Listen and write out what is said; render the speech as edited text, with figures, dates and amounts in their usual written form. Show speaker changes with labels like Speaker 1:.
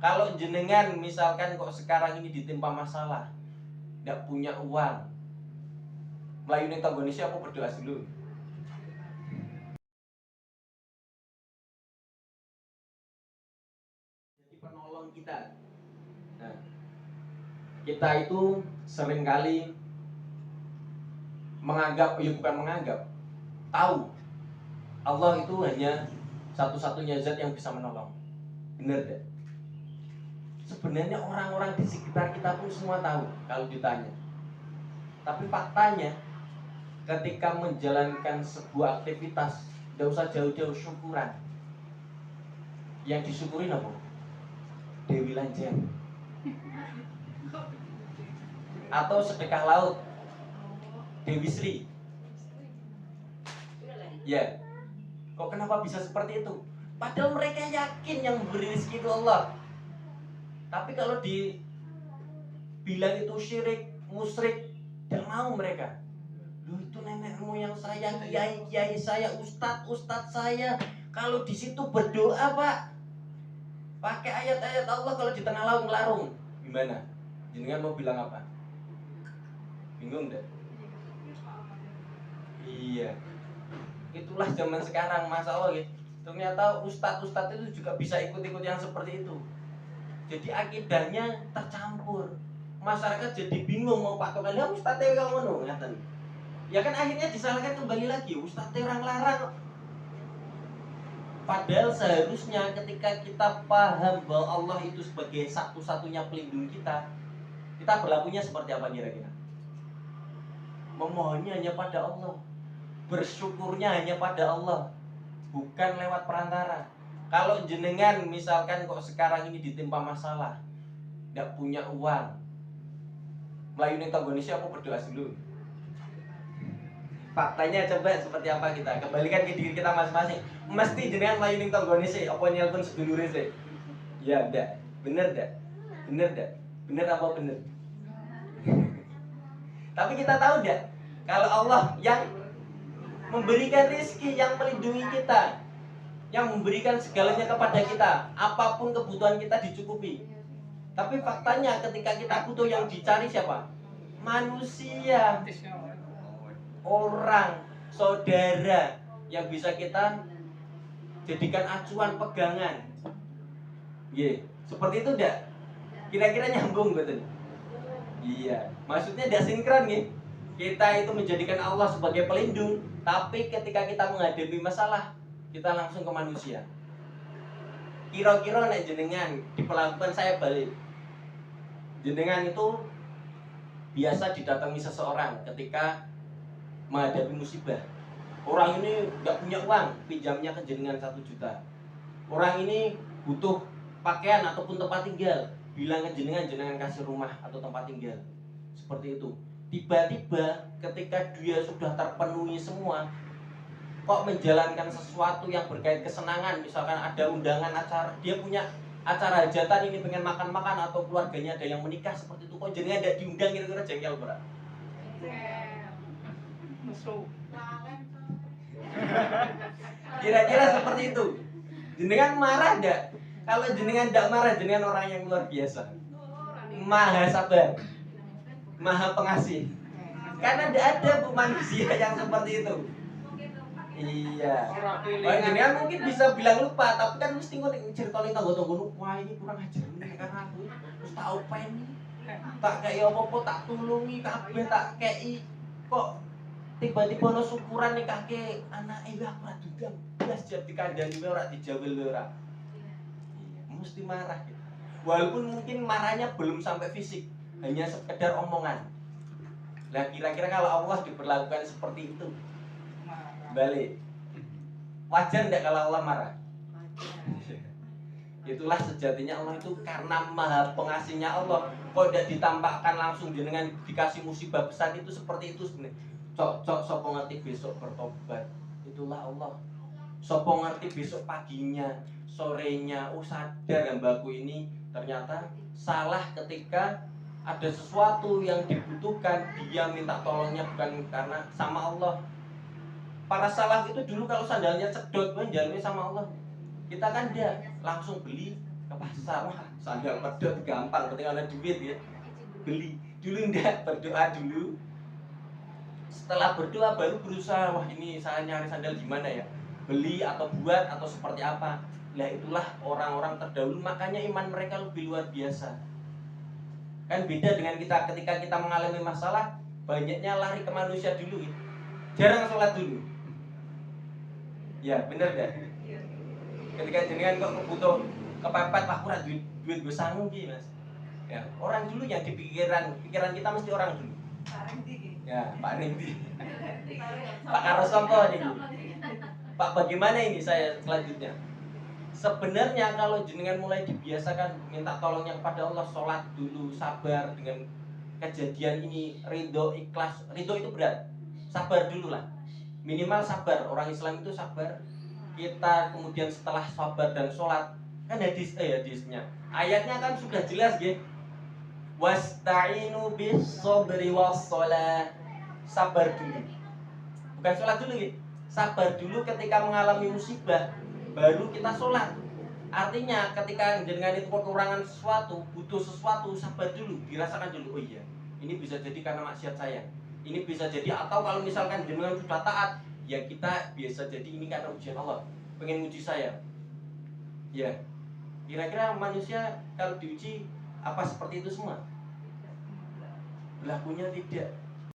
Speaker 1: Kalau jenengan misalkan kok sekarang ini ditimpa masalah, tidak punya uang, melayu ning tanggane apa berdoa dulu? Jadi penolong kita. Nah, kita itu seringkali menganggap, ya bukan menganggap, tahu Allah itu hanya satu-satunya zat yang bisa menolong. Benar deh. Sebenarnya orang-orang di sekitar kita pun semua tahu kalau ditanya. Tapi faktanya ketika menjalankan sebuah aktivitas, tidak usah jauh-jauh syukuran. Yang disyukurin apa? Dewi Lanjang. Atau sedekah laut, Dewi Sri. Ya, kok kenapa bisa seperti itu? Padahal mereka yakin yang memberi rezeki itu Allah. Tapi kalau dibilang itu syirik, musyrik, tidak mau mereka. Loh, itu nenek moyang saya, kiai saya, ustadz saya. Kalau di situ berdoa pak, pakai ayat-ayat Allah, kalau di tengah laut ngelarung, gimana? Jenengan mau bilang apa? Bingung deh. Iya. Itulah zaman sekarang, Masya Allah ya. Ternyata ustadz itu juga bisa ikut-ikut yang seperti itu. Jadi akidahnya tercampur. Masyarakat jadi bingung mau patokan, ya ustadznya kamu ngono ngaten. Ya kan akhirnya disalahkan kembali lagi, ustadznya orang larang. Padahal seharusnya ketika kita paham bahwa Allah itu sebagai satu-satunya pelindung kita berlakunya seperti apa kira-kira? Memohonnya hanya pada Allah, bersyukurnya hanya pada Allah, bukan lewat perantara. Kalau jenengan misalkan kok sekarang ini ditimpa masalah, tidak punya uang, melayu ning tanggane apa berdoa dulu? Faktanya coba seperti apa kita? Kembalikan ke diri kita masing-masing. Mesti jenengan melayu ning tanggane apa nyelpon sedulure sih? Ya, ndak. Bener ndak? Bener ndak? Bener apa bener? Tapi kita tahu ndak? Kalau Allah yang memberikan rezeki, yang melindungi kita, yang memberikan segalanya kepada kita, apapun kebutuhan kita dicukupi. Tapi faktanya ketika kita butuh, yang dicari siapa? Manusia, orang, saudara yang bisa kita jadikan acuan pegangan. Seperti itu enggak? Kira-kira nyambung betul? Iya, maksudnya tidak sinkron nih. Kita itu menjadikan Allah sebagai pelindung, tapi ketika kita menghadapi masalah, kita langsung ke manusia. Kira-kira nek jenengan diperlakukan saya balik, jenengan itu biasa didatangi seseorang ketika menghadapi musibah. Orang ini nggak punya uang, pinjamnya ke jenengan 1 juta. Orang ini butuh pakaian ataupun tempat tinggal, bilang ke jenengan, jenengan kasih rumah atau tempat tinggal. Seperti itu. Tiba-tiba ketika dia sudah terpenuhi semua, kok menjalankan sesuatu yang berkait kesenangan, misalkan ada undangan acara, dia punya acara hajatan ini, pengen makan-makan atau keluarganya ada yang menikah seperti itu, kok jenengan tidak diundang, kira-kira jengkel berat? Kira-kira seperti itu. Jenengan marah enggak? Kalau jenengan tidak marah, jenengan orang yang luar biasa, maha sabar, maha pengasih. Karena tidak ada manusia yang seperti itu. Iya. Jenengan mungkin bisa bilang lupa, tapi kan mesti ceritain tanggo-tanggo, wah ini kurang ajar nih karena aku terus tahu pen tak kayak apa-apa, tak tulungi kabeh, tak kei, kok tiba-tiba ono syukuran nih kakek anak aku ora dudang belas jadi kandhani ora dijawel ora. Mesti marah gitu. Walaupun mungkin marahnya belum sampai fisik, hanya sekedar omongan. Nah kira-kira kalau Allah diperlakukan seperti itu, balik, wajar enggak kalau Allah marah? Itulah sejatinya Allah itu karena maha pengasihnya Allah. Kok tidak ditampakkan langsung jenengan dikasih musibah besar itu seperti itu sebenarnya. Cok sopo ngerti besok bertobat, itulah Allah. Sopo ngerti besok paginya, sorenya, sadar hambaku ini ternyata salah ketika ada sesuatu yang dibutuhkan, dia minta tolongnya bukan karena sama Allah. Para salaf itu dulu kalau sandalnya cedot, jalannya sama Allah. Kita kan dia langsung beli, ke pasar, wah sandal pedot gampang, penting ada duit ya, beli. Dulu enggak, berdoa dulu. Setelah berdoa baru berusaha, wah ini saya nyari sandal gimana ya, beli atau buat atau seperti apa. Nah itulah orang-orang terdahulu, makanya iman mereka lebih luar biasa. Kan beda dengan kita, ketika kita mengalami masalah, banyaknya lari ke manusia dulu, jarang sholat dulu. Ya bener gak? Ketika jenengan kok butuh kepepet, wah kurang duit gue sanggup mas. Ya orang dulu yang di pikiran kita mesti orang dulu. Ya Pak Nindi. Pak Karosompo nih. Pak bagaimana ini saya selanjutnya? Sebenarnya kalau jenengan mulai dibiasakan minta tolongnya kepada Allah, sholat dulu, sabar dengan kejadian ini, ridho, ikhlas. Ridho itu berat, sabar dulu lah. Minimal sabar, orang Islam itu sabar. Kita kemudian setelah sabar dan sholat, kan hadisnya, ayatnya kan sudah jelas ya. Wasta'inu bis sabri was sholat. Sabar dulu, bukan sholat dulu ya. Sabar dulu ketika mengalami musibah, baru kita sholat. Artinya ketika jenengan itu kekurangan sesuatu, butuh sesuatu, sabar dulu, dirasakan dulu. Oh iya, ini bisa jadi karena maksiat saya, ini bisa jadi, atau kalau misalkan jenengan sudah taat, ya kita biasa jadi ini karena ujian Allah, pengen uji saya. Ya, kira-kira manusia kalau diuji apa seperti itu semua? Berlakunya tidak.